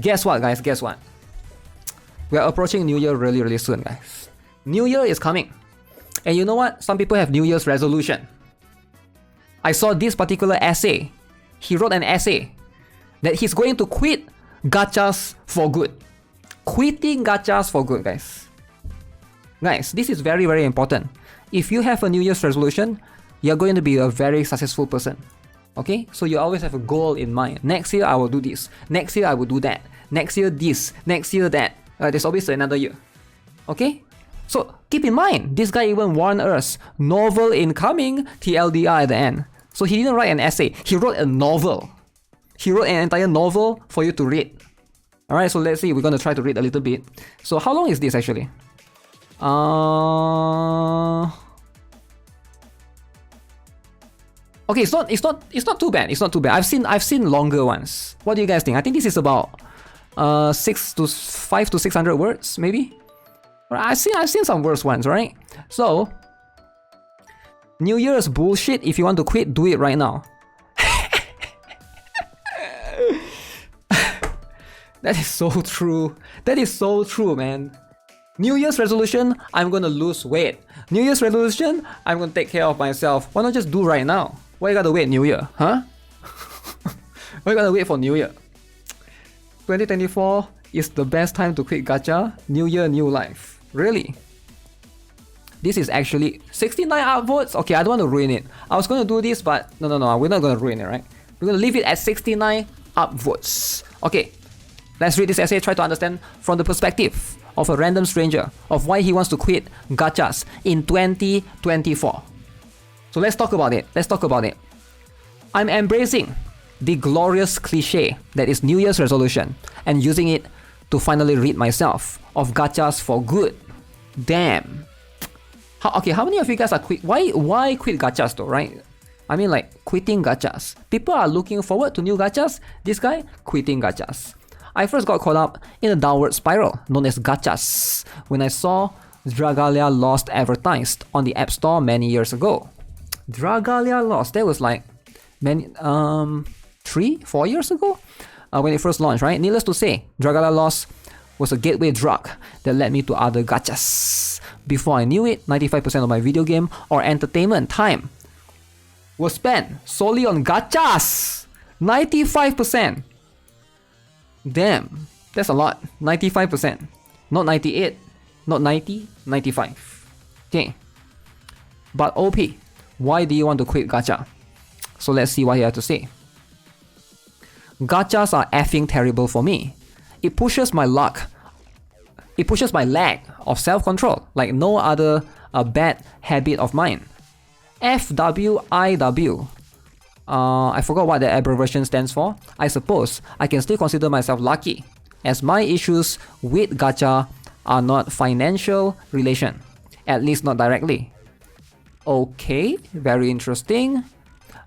Guess what, guys? Guess what? We are approaching New Year really, really soon, guys. New Year is coming. And you know what? Some people have New Year's resolution. I saw this particular essay. He wrote an essay that he's going to quit gachas for good. Quitting gachas for good, guys. Guys, this is very, very important. If you have a New Year's resolution, you're going to be a very successful person. Okay? So you always have a goal in mind. Next year, I will do this. Next year, I will do that. Next year, this. Next year, that. There's always another year. Okay? So keep in mind, this guy even warned us, novel incoming, TLDR at the end. So he didn't write an essay. He wrote a novel. He wrote an entire novel for you to read. Alright, so let's see. We're going to try to read a little bit. So how long is this actually? Okay, it's not too bad. It's not too bad. I've seen longer ones. What do you guys think? I think this is about 5 to 600 words, maybe. I've seen some worse ones, right? So New Year's bullshit. If you want to quit, do it right now. That is so true. That is so true, man. New Year's resolution, I'm gonna lose weight. New Year's resolution, I'm gonna take care of myself. Why not just do right now? Why you gotta wait New Year, huh? Why you gotta wait for New Year? 2024 is the best time to quit gacha. New Year, new life. Really? This is actually 69 upvotes? Okay, I don't want to ruin it. I was gonna do this, but no, we're not gonna ruin it, right? We're gonna leave it at 69 upvotes. Okay, let's read this essay, try to understand from the perspective of a random stranger of why he wants to quit gachas in 2024. So let's talk about it. I'm embracing the glorious cliche that is New Year's resolution and using it to finally rid myself of gachas for good. Damn. How many of you guys are quit? Why quit gachas though, right? I mean, like, quitting gachas. People are looking forward to new gachas. This guy, quitting gachas. I first got caught up in a downward spiral known as gachas when I saw Dragalia Lost advertised on the App Store many years ago. Dragalia Lost, that was like 3-4 years ago when it first launched, right? Needless to say, Dragalia Lost was a gateway drug that led me to other gachas. Before I knew it, 95% of my video game or entertainment time was spent solely on gachas. 95%. Damn, that's a lot. 95%. Not 98, not 90, 95. Okay. But OP, why do you want to quit gacha? So let's see what he had to say. Gachas are effing terrible for me. It pushes my luck. It pushes my lack of self-control like no other bad habit of mine. FWIW. I forgot what the abbreviation stands for. I suppose I can still consider myself lucky, as my issues with gacha are not financial relation, at least not directly. Okay, very interesting.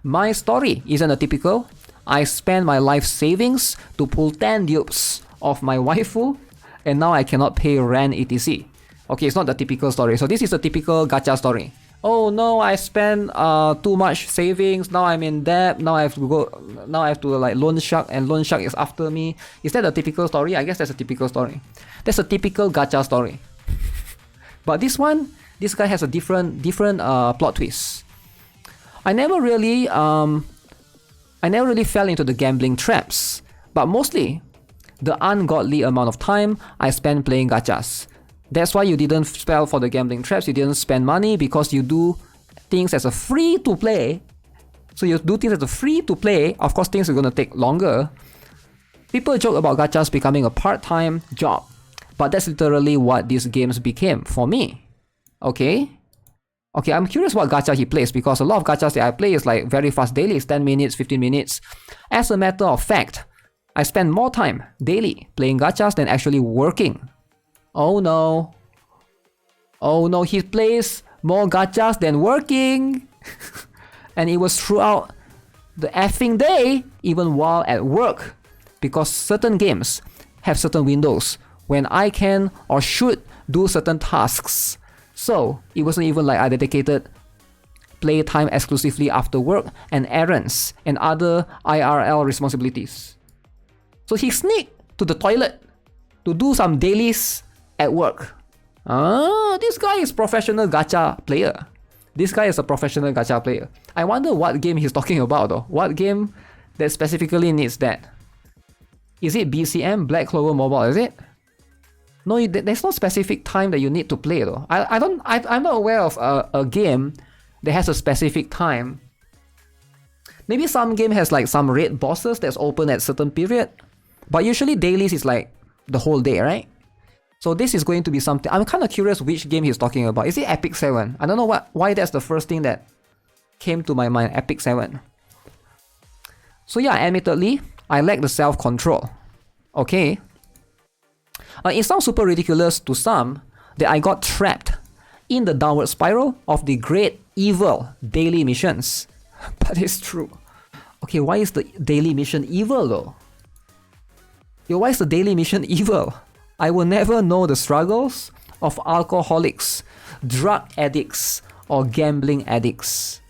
My story isn't a typical. I spent my life savings to pull 10 dupes of my waifu, and now I cannot pay rent etc. Okay, it's not the typical story. So this is a typical gacha story. Oh no, I spent too much savings. Now I'm in debt. Now I have to like loan shark, and loan shark is after me. Is that a typical story? I guess that's a typical story. That's a typical gacha story. But this guy has a different plot twist. I never really fell into the gambling traps, but mostly the ungodly amount of time I spent playing gachas. That's why you didn't fall for the gambling traps. You didn't spend money because you do things as a free to play. So you do things as a free to play. Of course, things are going to take longer. People joke about gachas becoming a part-time job, but that's literally what these games became for me. Okay, I'm curious what gacha he plays, because a lot of gachas that I play is like very fast daily, 10 minutes, 15 minutes. As a matter of fact, I spend more time daily playing gachas than actually working. Oh no, he plays more gachas than working. And it was throughout the effing day, even while at work, because certain games have certain windows when I can or should do certain tasks. So it wasn't even like I dedicated playtime exclusively after work and errands and other IRL responsibilities. So he sneaked to the toilet to do some dailies at work. This guy is professional gacha player. This guy is a professional gacha player. I wonder what game he's talking about though. What game that specifically needs that? Is it BCM, Black Clover Mobile, is it? No, there's no specific time that you need to play though. I'm not aware of a game that has a specific time. Maybe some game has like some raid bosses that's open at certain period. But usually dailies is like the whole day, right? So this is going to be something. I'm kind of curious which game he's talking about. Is it Epic 7? I don't know why that's the first thing that came to my mind, Epic 7. So yeah, admittedly, I lack the self-control. Okay. It sounds super ridiculous to some that I got trapped in the downward spiral of the great evil daily missions. But it's true. Okay, why is the daily mission evil though? Yo, why is the daily mission evil? I will never know the struggles of alcoholics, drug addicts, or gambling addicts.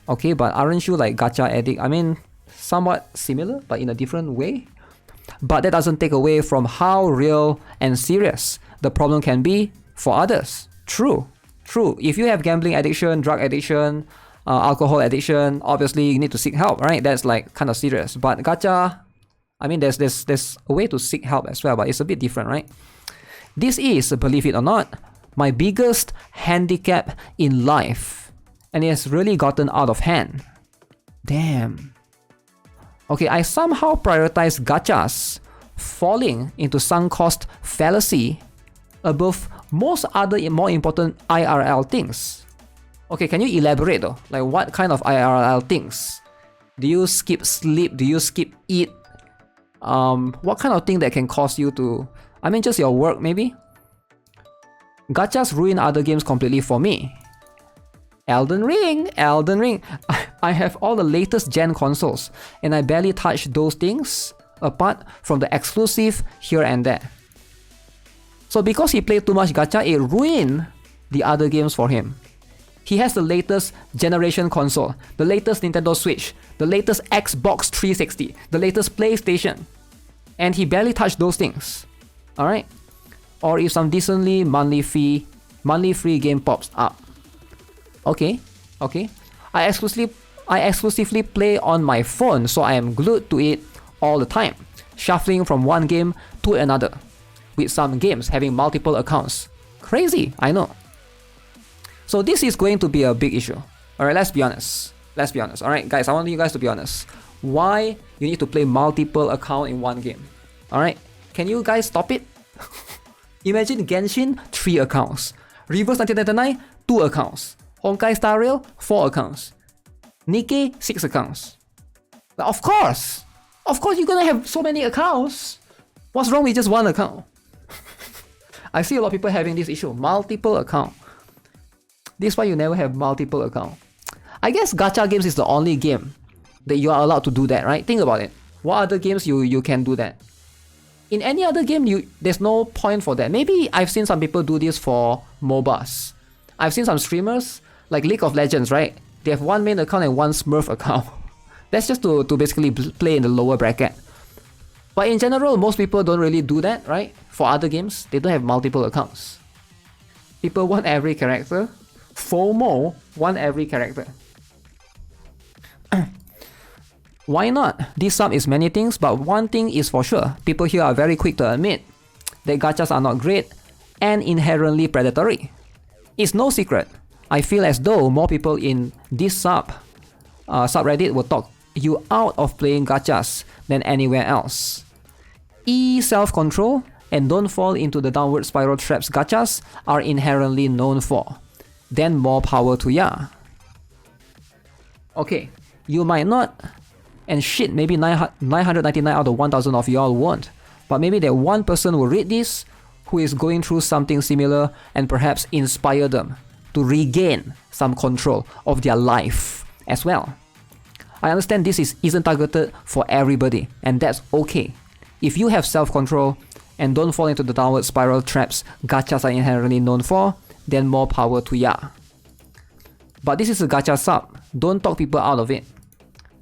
Okay, but aren't you like gacha addict? I mean, somewhat similar, but in a different way. But that doesn't take away from how real and serious the problem can be for others. True. If you have gambling addiction, drug addiction, alcohol addiction, obviously you need to seek help, right? That's like kind of serious. But gacha, I mean, there's a way to seek help as well, but it's a bit different, right? This is, believe it or not, my biggest handicap in life, and it has really gotten out of hand. Damn. Okay, I somehow prioritize gachas falling into sunk cost fallacy above most other more important IRL things. Okay, can you elaborate though? Like what kind of IRL things? Do you skip sleep? Do you skip eat? What kind of thing that can cause you to... I mean, just your work maybe? Gachas ruin other games completely for me. Elden Ring! I have all the latest gen consoles, and I barely touch those things apart from the exclusive here and there. So because he played too much gacha, it ruined the other games for him. He has the latest generation console, the latest Nintendo Switch, the latest Xbox 360, the latest PlayStation, and he barely touched those things. Alright? Or if some decently monthly free game pops up. Okay. I exclusively play on my phone, so I am glued to it all the time, shuffling from one game to another, with some games having multiple accounts. Crazy, I know. So this is going to be a big issue. Alright, let's be honest. Alright, guys, I want you guys to be honest. Why you need to play multiple accounts in one game? Alright, can you guys stop it? Imagine Genshin, 3 accounts. Reverse 1999, 2 accounts. Honkai Star Rail, 4 accounts. Nikkei, 6 accounts. Of course you're gonna have so many accounts. What's wrong with just one account? I see a lot of people having this issue, multiple account. This is why you never have multiple account. I guess gacha games is the only game that you are allowed to do that, right? Think about it. What other games you can do that? In any other game, there's no point for that. Maybe I've seen some people do this for MOBAs. I've seen some streamers, like League of Legends, right? They have one main account and one Smurf account. That's just to basically play in the lower bracket. But in general, most people don't really do that, right? For other games, they don't have multiple accounts. People want every character. FOMO want every character. Why not? This sub is many things, but one thing is for sure. People here are very quick to admit that gachas are not great and inherently predatory. It's no secret. I feel as though more people in this subreddit will talk you out of playing gachas than anywhere else. Self-control and don't fall into the downward spiral traps gachas are inherently known for. Then more power to ya. Okay, you might not, and shit, maybe 999 out of 1000 of y'all won't, but maybe that one person will read this who is going through something similar and perhaps inspire them to regain some control of their life as well. I understand this isn't targeted for everybody, and that's okay. If you have self-control and don't fall into the downward spiral traps gachas are inherently known for, then more power to ya. But this is a gacha sub, don't talk people out of it.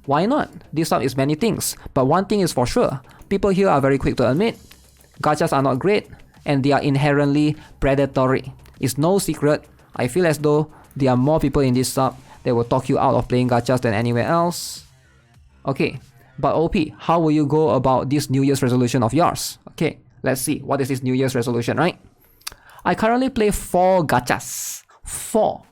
Why not? This sub is many things, but one thing is for sure, people here are very quick to admit Gachas are not great and they are inherently predatory. It's no secret. I feel as though there are more people in this sub that will talk you out of playing gachas than anywhere else. Okay, but OP, how will you go about this New Year's resolution of yours? Okay, let's see. What is this New Year's resolution, right? I currently play 4 gachas. 4.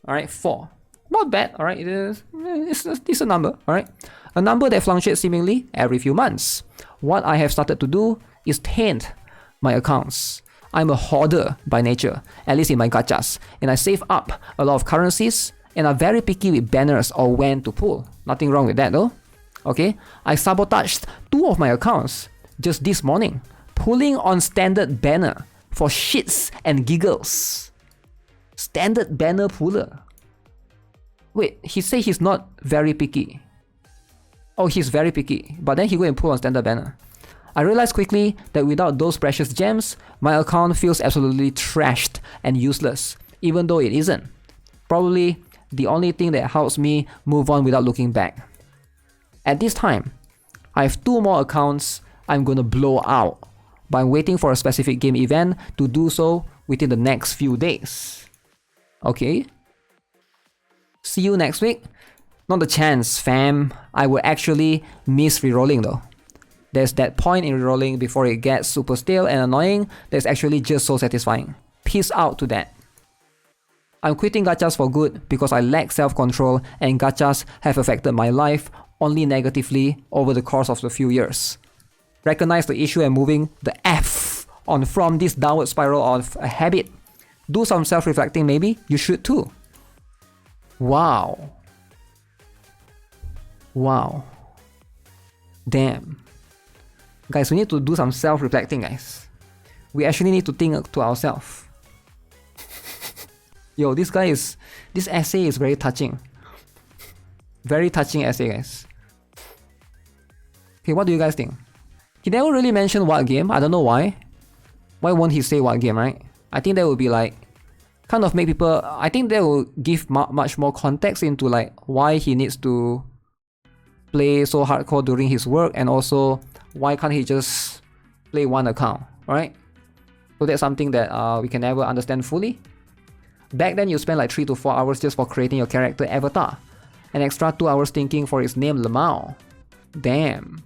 Alright, 4. Not bad, alright? It's a decent number, alright? A number that fluctuates seemingly every few months. What I have started to do is taint my accounts. I'm a hoarder by nature, at least in my gachas, and I save up a lot of currencies and are very picky with banners or when to pull. Nothing wrong with that though. Okay, I sabotaged 2 of my accounts just this morning, pulling on standard banner for shits and giggles. Standard banner puller. Wait, he said he's not very picky. Oh, he's very picky, but then he go and pull on standard banner. I realized quickly that without those precious gems, my account feels absolutely trashed and useless, even though it isn't. Probably the only thing that helps me move on without looking back. At this time, I have 2 more accounts I'm gonna blow out, but I'm waiting for a specific game event to do so within the next few days. Okay? See you next week? Not a chance, fam. I will actually miss rerolling though. There's that point in rerolling before it gets super stale and annoying that's actually just so satisfying. Peace out to that. I'm quitting gachas for good because I lack self-control and gachas have affected my life only negatively over the course of the few years. Recognize the issue and moving the F on from this downward spiral of a habit. Do some self-reflecting maybe, you should too. Wow. Wow. Damn. Guys, we need to do some self-reflecting, guys. We actually need to think to ourselves. Yo, this essay is very touching. Very touching essay, guys. Okay, what do you guys think? He never really mentioned what game, I don't know why. Why won't he say what game, right? I think that would be like, kind of make people, I think that will give much more context into like why he needs to play so hardcore during his work, and also why can't he just play 1 account, right? So that's something that we can never understand fully. Back then you spent like 3 to 4 hours just for creating your character avatar. An extra 2 hours thinking for his name Lamau. Damn.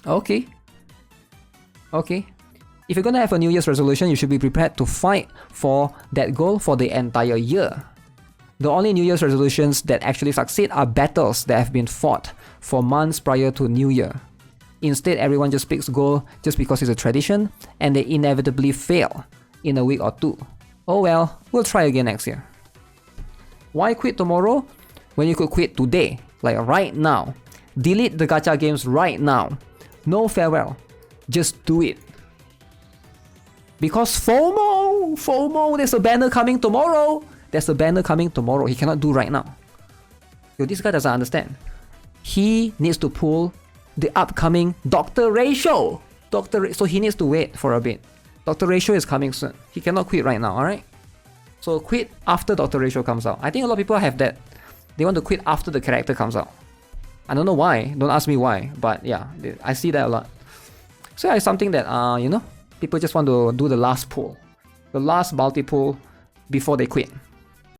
Okay. Okay. If you're gonna have a New Year's resolution, you should be prepared to fight for that goal for the entire year. The only New Year's resolutions that actually succeed are battles that have been fought for months prior to New Year. Instead, everyone just picks goal just because it's a tradition, and they inevitably fail in a week or 2. Oh well, we'll try again next year. Why quit tomorrow when you could quit today, like right now? Delete the gacha games right now. No farewell. Just do it. Because FOMO, there's a banner coming tomorrow. There's a banner coming tomorrow. He cannot do right now. Yo, this guy doesn't understand. He needs to pull the upcoming Dr. Ratio. So he needs to wait for a bit. Dr. Ratio is coming soon. He cannot quit right now, alright? So quit after Dr. Ratio comes out. I think a lot of people have that. They want to quit after the character comes out. I don't know why. Don't ask me why. But yeah, I see that a lot. So it's something that, people just want to do the last pull. The last multi-pull before they quit.